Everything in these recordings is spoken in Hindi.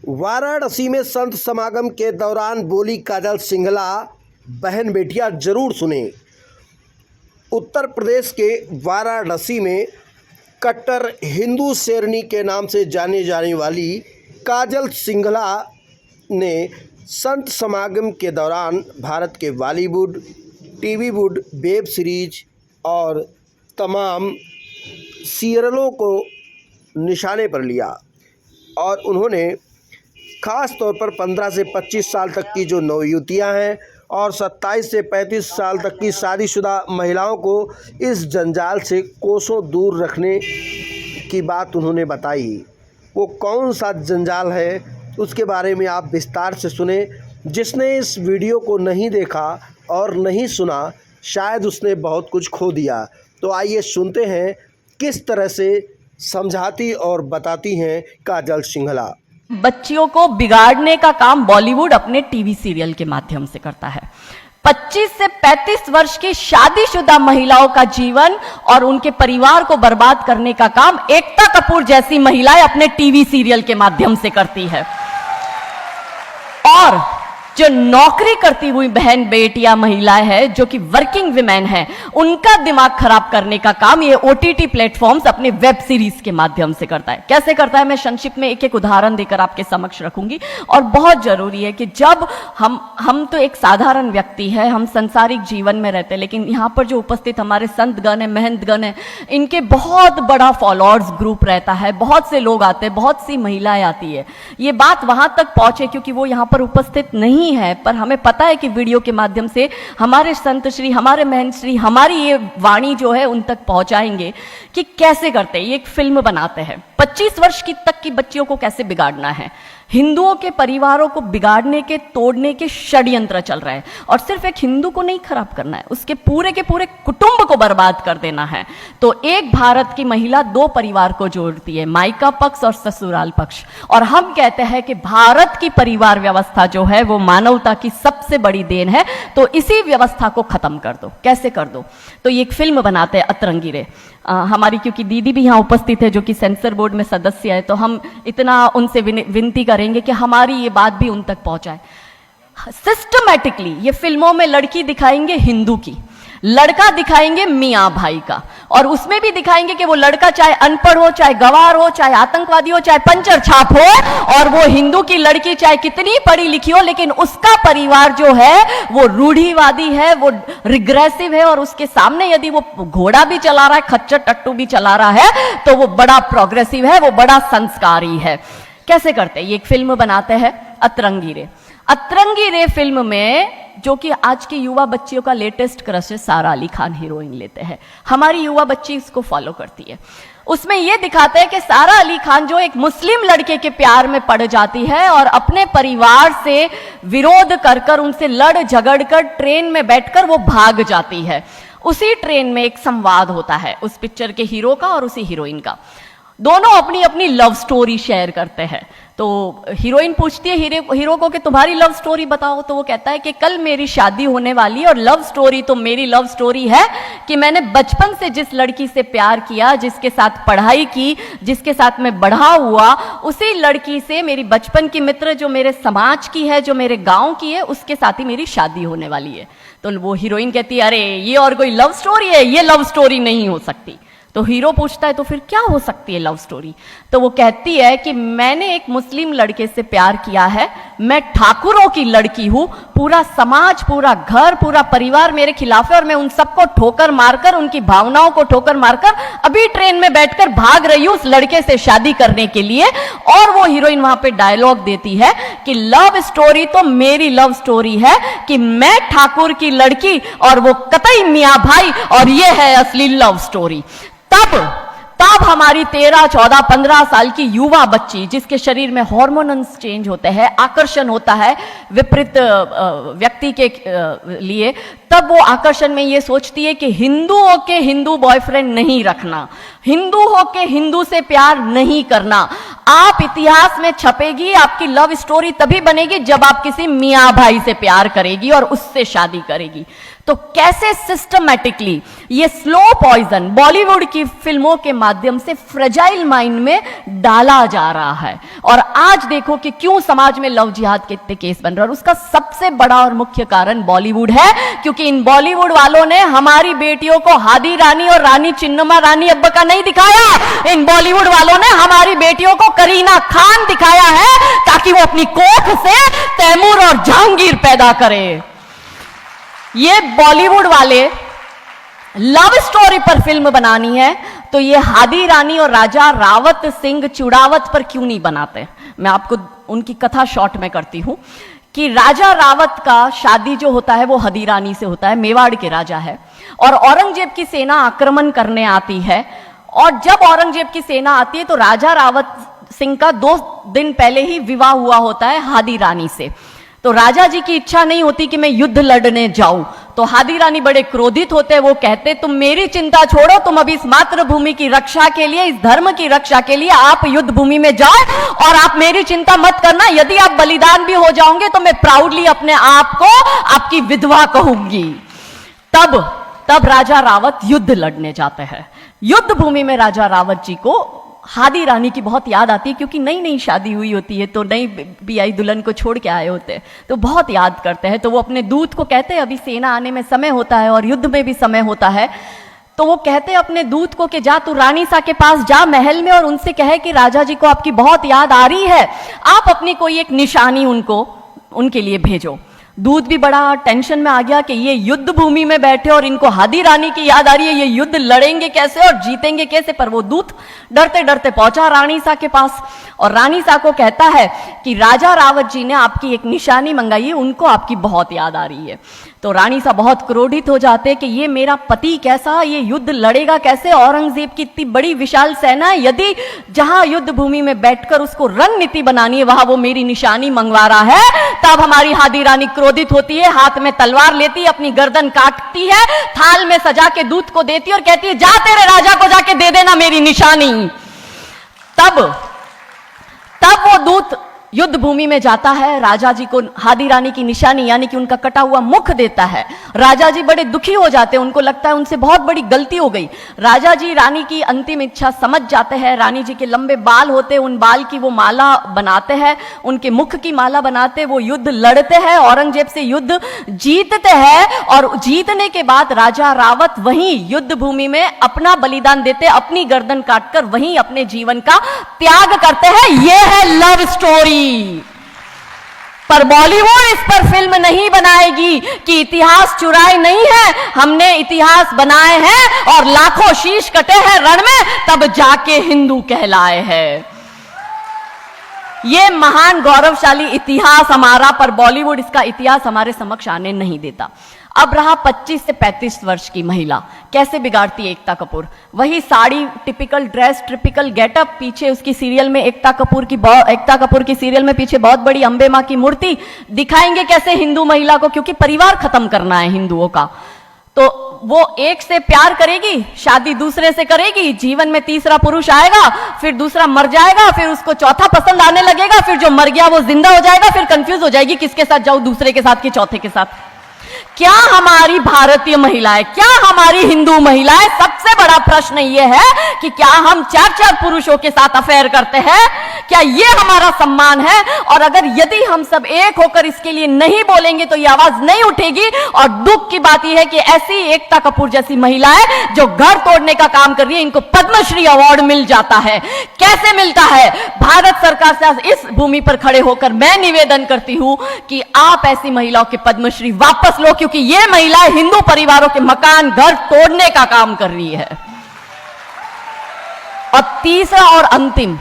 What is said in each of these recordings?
वाराणसी में संत समागम के दौरान बोली काजल सिंघला, बहन बेटियां जरूर सुने। उत्तर प्रदेश के वाराणसी में कट्टर हिंदू शेरनी के नाम से जाने जाने वाली काजल सिंघला ने संत समागम के दौरान भारत के बॉलीवुड, टीवीवुड, वेब सीरीज और तमाम सीरियलों को निशाने पर लिया और उन्होंने ख़ास तौर पर 15 से 25 साल तक की जो नवयुवतियां हैं और 27 से 35 साल तक की शादीशुदा महिलाओं को इस जंजाल से कोसों दूर रखने की बात उन्होंने बताई। वो कौन सा जंजाल है उसके बारे में आप विस्तार से सुने। जिसने इस वीडियो को नहीं देखा और नहीं सुना, शायद उसने बहुत कुछ खो दिया। तो आइए सुनते हैं किस तरह से समझाती और बताती हैं काजल सिंघला। बच्चियों को बिगाड़ने का काम बॉलीवुड अपने टीवी सीरियल के माध्यम से करता है। 25 से 35 वर्ष की शादीशुदा महिलाओं का जीवन और उनके परिवार को बर्बाद करने का काम एकता कपूर जैसी महिलाएं अपने टीवी सीरियल के माध्यम से करती है। और जो नौकरी करती हुई बहन बेटियां महिलाएं हैं, जो कि वर्किंग विमेन हैं, उनका दिमाग खराब करने का काम ये ओटीटी प्लेटफॉर्म्स अपने वेब सीरीज के माध्यम से करता है। कैसे करता है, मैं संक्षिप्त में एक एक उदाहरण देकर आपके समक्ष रखूंगी। और बहुत जरूरी है कि जब हम तो एक साधारण व्यक्ति है, हम संसारिक जीवन में रहते हैं, लेकिन यहाँ पर जो उपस्थित हमारे संतगण है, महंतगण है, इनके बहुत बड़ा फॉलोअर्स ग्रुप रहता है, बहुत से लोग आते हैं, बहुत सी महिलाएं आती है। ये बात वहां तक पहुंचे क्योंकि वो यहाँ पर उपस्थित नहीं है, पर हमें पता है कि वीडियो के माध्यम से हमारे संत श्री, हमारे महंत श्री, हमारी ये वाणी जो है उन तक पहुंचाएंगे कि कैसे करते हैं। ये एक फिल्म बनाते हैं 25 वर्ष की तक की बच्चियों को कैसे बिगाड़ना है। हिंदुओं के परिवारों को बिगाड़ने के, तोड़ने के षड्यंत्र चल रहा है। और सिर्फ एक हिंदू को नहीं खराब करना है, उसके पूरे के पूरे कुटुंब को बर्बाद कर देना है। तो एक भारत की महिला दो परिवार को जोड़ती है, मायका पक्ष और ससुराल पक्ष। और हम कहते हैं कि भारत की परिवार व्यवस्था जो है वो मानवता की सबसे बड़ी देन है। तो इसी व्यवस्था को खत्म कर दो। कैसे कर दो? तो ये एक फिल्म बनाते हैं अतरंगी रे। हमारी क्योंकि दीदी भी यहाँ उपस्थित है जो कि सेंसर बोर्ड में सदस्य है, तो हम इतना उनसे विनती करेंगे कि हमारी ये बात भी उन तक पहुंचाए। सिस्टमैटिकली ये फिल्मों में लड़की दिखाएंगे हिंदू की, लड़का दिखाएंगे मियाँ भाई का, और उसमें भी दिखाएंगे कि वो लड़का चाहे अनपढ़ हो, चाहे गवार हो, चाहे आतंकवादी हो, चाहे पंचर छाप हो, और वो हिंदू की लड़की चाहे कितनी पढ़ी लिखी हो, लेकिन उसका परिवार जो है वो रूढ़िवादी है, वो रिग्रेसिव है, और उसके सामने यदि वो घोड़ा भी चला रहा है, खच्चर टट्टू भी चला रहा है, तो वो बड़ा प्रोग्रेसिव है, वो बड़ा संस्कारी है। कैसे करते हैं? ये एक फिल्म बनाते हैं अतरंगी रे। अतरंगी रे फिल्म में जो कि आज की युवा बच्चियों का लेटेस्ट क्रश है, सारा अली खान हीरोइन लेते हैं। हमारी युवा बच्ची इसको फॉलो करती है। उसमें यह दिखाते हैं कि सारा अली खान जो एक मुस्लिम लड़के के प्यार में पड़ जाती है और अपने परिवार से विरोध कर कर, उनसे लड़ झगड़ कर ट्रेन में बैठकर वो भाग जाती है। उसी ट्रेन में एक संवाद होता है उस पिक्चर के हीरो का और उसी हीरोइन का। दोनों अपनी अपनी लव स्टोरी शेयर करते हैं। तो हीरोइन पूछती है हीरो को कि तुम्हारी लव स्टोरी बताओ। तो वो कहता है कि कल मेरी शादी होने वाली है और लव स्टोरी तो मेरी लव स्टोरी है कि मैंने बचपन से जिस लड़की से प्यार किया, जिसके साथ पढ़ाई की, जिसके साथ मैं बढ़ा हुआ, उसी लड़की से मेरी बचपन की मित्र जो मेरे समाज की है, जो मेरे गांव की है, उसके साथ ही मेरी शादी होने वाली है। तो वो हीरोइन कहती है अरे ये और कोई लव स्टोरी है, ये लव स्टोरी नहीं हो सकती। तो हीरो पूछता है तो फिर क्या हो सकती है लव स्टोरी? तो वो कहती है कि मैंने एक मुस्लिम लड़के से प्यार किया है, मैं ठाकुरों की लड़की हूं, पूरा समाज, पूरा घर, पूरा परिवार मेरे खिलाफ है और मैं उन सबको ठोकर मारकर, उनकी भावनाओं को ठोकर मारकर अभी ट्रेन में बैठकर भाग रही हूं उस लड़के से शादी करने के लिए। और वो हीरोइन वहां पे डायलॉग देती है कि लव स्टोरी तो मेरी लव स्टोरी है कि मैं ठाकुर की लड़की और वो कतई मियाँ भाई, और ये है असली लव स्टोरी। तब हमारी 13, 14, 15 साल की युवा बच्ची, जिसके शरीर में हार्मोन्स चेंज होते हैं, आकर्षण होता है विपरीत व्यक्ति के लिए, तब वो आकर्षण में ये सोचती है कि हिंदू हो के हिंदू बॉयफ्रेंड नहीं रखना, हिंदू हो के हिंदू से प्यार नहीं करना। आप इतिहास में छपेगी, आपकी लव स्टोरी तभी बनेगी जब आप किसी मियाँ भाई से प्यार करेगी और उससे शादी करेगी। तो कैसे सिस्टमैटिकली ये स्लो पॉइजन बॉलीवुड की फिल्मों के माध्यम से फ्रेजाइल माइंड में डाला जा रहा है। और आज देखो कि क्यों समाज में लव जिहाद के इतने केस बन रहे हैं, और उसका सबसे बड़ा और मुख्य कारण बॉलीवुड है, क्योंकि इन बॉलीवुड वालों ने हमारी बेटियों को हादी रानी और रानी चिन्नमा रानी अब्बा का नहीं दिखाया। इन बॉलीवुड वालों ने हमारी बेटियों को करीना खान दिखाया है, ताकि वो अपनी कोख से तैमूर और जहांगीर पैदा करे। ये बॉलीवुड वाले लव स्टोरी पर फिल्म बनानी है तो ये हादी रानी और राजा रावत सिंह चुड़ावत पर क्यों नहीं बनाते। मैं आपको उनकी कथा शॉर्ट में करती हूं कि राजा रावत का शादी जो होता है वो हादी रानी से होता है, मेवाड़ के राजा है, और औरंगजेब की सेना आक्रमण करने आती है। और जब औरंगजेब की सेना आती है तो राजा रावत सिंह का 2 दिन पहले ही विवाह हुआ होता है हादी रानी से। तो राजा जी की इच्छा नहीं होती कि मैं युद्ध लड़ने जाऊं, तो हादी रानी बड़े क्रोधित होते, वो कहते तुम मेरी चिंता छोड़ो, तुम अभी इस मातृभूमि की रक्षा के लिए, इस धर्म की रक्षा के लिए आप युद्ध भूमि में जाओ और आप मेरी चिंता मत करना। यदि आप बलिदान भी हो जाओगे तो मैं प्राउडली अपने आप को आपकी विधवा कहूंगी। तब राजा रावत युद्ध लड़ने जाते हैं। युद्ध भूमि में राजा रावत जी को हादी रानी की बहुत याद आती है, क्योंकि नई नई शादी हुई होती है तो नई बियाई दुल्हन को छोड़ के आए होते हैं, तो बहुत याद करते हैं। तो वो अपने दूत को कहते हैं, अभी सेना आने में समय होता है और युद्ध में भी समय होता है, तो वो कहते हैं अपने दूत को कि जा तू रानी सा के पास जा महल में और उनसे कहे कि राजा जी को आपकी बहुत याद आ रही है, आप अपनी कोई एक निशानी उनके लिए भेजो। दूत भी बड़ा टेंशन में आ गया कि ये युद्ध भूमि में बैठे और इनको हादी रानी की याद आ रही है, ये युद्ध लड़ेंगे कैसे और जीतेंगे कैसे। पर वो दूत डरते डरते पहुंचा रानी सा के पास और रानी सा को कहता है कि राजा रावत जी ने आपकी एक निशानी मंगाई है, उनको आपकी बहुत याद आ रही है। तो रानी सा बहुत क्रोधित हो जाते कि ये मेरा पति कैसा, ये युद्ध लड़ेगा कैसे, औरंगजेब की इतनी बड़ी विशाल सेना है, यदि जहां युद्ध भूमि में बैठकर उसको रणनीति बनानी है वहां वो मेरी निशानी मंगवा रहा है। तब हमारी हादी रानी क्रोधित होती है, हाथ में तलवार लेती है, अपनी गर्दन काटती है, थाल में सजा के दूत को देती है और कहती है जा तेरे राजा को जाके दे देना मेरी निशानी। तब वो दूत युद्ध भूमि में जाता है, राजा जी को हादी रानी की निशानी यानी कि उनका कटा हुआ मुख देता है। राजा जी बड़े दुखी हो जाते हैं, उनको लगता है उनसे बहुत बड़ी गलती हो गई। राजा जी रानी की अंतिम इच्छा समझ जाते हैं, रानी जी के लंबे बाल होते हैं, उन बाल की वो माला बनाते हैं, उनके मुख की माला बनाते, वो युद्ध लड़ते हैं, औरंगजेब से युद्ध जीतते हैं। और जीतने के बाद राजा रावत वहीं युद्ध भूमि में अपना बलिदान देते, अपनी गर्दन काटकर वहीं अपने जीवन का त्याग करते हैं। यह है लव स्टोरी। पर बॉलीवुड इस पर फिल्म नहीं बनाएगी कि इतिहास चुराए नहीं है, हमने इतिहास बनाए हैं और लाखों शीश कटे हैं रण में, तब जाके हिंदू कहलाए हैं। ये महान गौरवशाली इतिहास हमारा, पर बॉलीवुड इसका इतिहास हमारे समक्ष आने नहीं देता। अब रहा 25 से 35 वर्ष की महिला, कैसे बिगाड़ती है एकता कपूर। वही sari, typical dress, typical getup, पीछे उसकी सीरियल में एकता कपूर की सीरियल में पीछे बहुत बड़ी अंबे मां की मूर्ति। दिखाएंगे कैसे हिंदू महिला को, क्योंकि परिवार खत्म करना है हिंदुओं का। तो वो एक से प्यार करेगी, शादी दूसरे से करेगी, जीवन में तीसरा पुरुष आएगा, फिर दूसरा मर जाएगा, फिर उसको चौथा पसंद आने लगेगा, फिर जो मर गया वो जिंदा हो जाएगा, फिर कंफ्यूज हो जाएगी किसके साथ जाऊं, दूसरे के साथ कि चौथे के साथ। क्या हमारी भारतीय महिलाएं, क्या हमारी हिंदू महिलाएं, सबसे बड़ा प्रश्न यह है कि क्या हम 4-4 पुरुषों के साथ अफेयर करते हैं? क्या ये हमारा सम्मान है? और अगर यदि हम सब एक होकर इसके लिए नहीं बोलेंगे तो ये आवाज नहीं उठेगी। और दुख की बात यह है कि ऐसी एकता कपूर जैसी महिलाएं जो घर तोड़ने का काम कर रही है, इनको पद्मश्री अवार्ड मिल जाता है। कैसे मिलता है? भारत सरकार से इस भूमि पर खड़े होकर मैं निवेदन करती हूं कि आप ऐसी महिलाओं के पद्मश्री वापस लो, क्योंकि ये महिलाएं हिंदू परिवारों के मकान, घर तोड़ने का काम कर रही है। और तीसरा और अंतिम,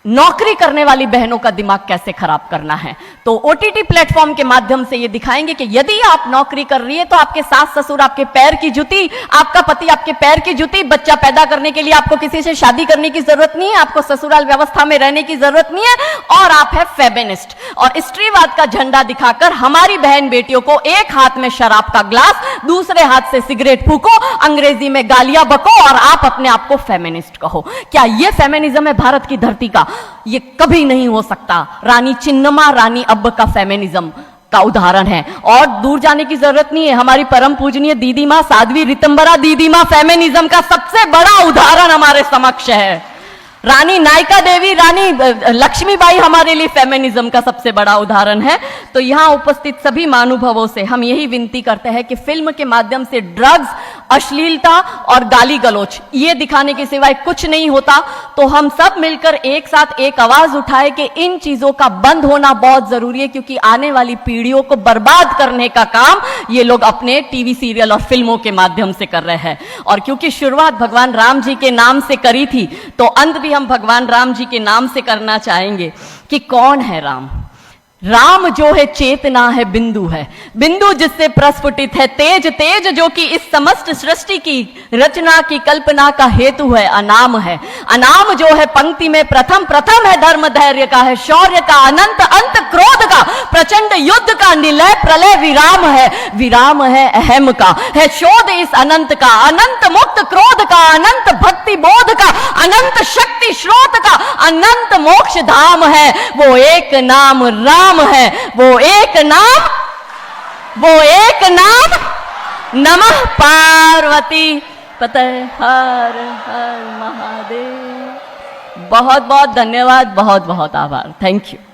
नौकरी करने वाली बहनों का दिमाग कैसे खराब करना है। तो ओटीटी प्लेटफॉर्म के माध्यम से ये दिखाएंगे कि यदि आप नौकरी कर रही है तो आपके सास ससुर आपके पैर की जूती, आपका पति आपके पैर की जूती। बच्चा पैदा करने के लिए आपको किसी से शादी करने की जरूरत नहीं है, आपको ससुराल व्यवस्था में रहने की जरूरत नहीं है, और आप है फेमिनिस्ट। और स्त्रीवाद का झंडा दिखाकर हमारी बहन बेटियों को एक हाथ में शराब का ग्लास, दूसरे हाथ से सिगरेट फूको, अंग्रेजी में गालियां बको और आप अपने आप को फेमिनिस्ट कहो। क्या यह फेमिनिज्म है भारत की धरती का? ये कभी नहीं हो सकता। रानी चिन्नमा रानी अब्बा का फेमिनिज्म का उदाहरण है। और दूर जाने की जरूरत नहीं है, हमारी परम पूजनीय दीदी मां साध्वी ऋतंबरा दीदी मां फेमिनिज्म का सबसे बड़ा उदाहरण हमारे समक्ष है। रानी नायका देवी, रानी लक्ष्मीबाई हमारे लिए फेमिनिज्म का सबसे बड़ा उदाहरण है। तो यहां उपस्थित सभी महानुभावों से हम यही विनती करते हैं कि फिल्म के माध्यम से ड्रग्स, अश्लीलता और गाली गलौच ये दिखाने के सिवाय कुछ नहीं होता। तो हम सब मिलकर एक साथ एक आवाज उठाए कि इन चीजों का बंद होना बहुत जरूरी है, क्योंकि आने वाली पीढ़ियों को बर्बाद करने का काम ये लोग अपने टीवी सीरियल और फिल्मों के माध्यम से कर रहे हैं। और क्योंकि शुरुआत भगवान राम जी के नाम से करी थी, तो अंत भी हम भगवान राम जी के नाम से करना चाहेंगे कि कौन है राम। राम जो है चेतना है, बिंदु है, बिंदु जिससे प्रस्फुटित है तेज, तेज जो कि इस समस्त सृष्टि की रचना की कल्पना का हेतु है, अनाम है। अनाम जो है पंक्ति में प्रथम, प्रथम है धर्म धैर्य का, है शौर्य का, अनंत अंत क्रोध का, प्रचंड युद्ध का, निलय प्रलय विराम है, विराम है अहम का, है शोध इस अनंत का, अनंत मुक्त क्रोध का, अनंत भक्ति बोध का, अनंत शक्ति स्रोत का, अनंत मोक्ष धाम है। वो एक नाम राम है, वो एक नाम, वो एक नाम, नमः पार्वती पते हर हर महादेव। बहुत बहुत धन्यवाद, बहुत बहुत आभार, थैंक यू।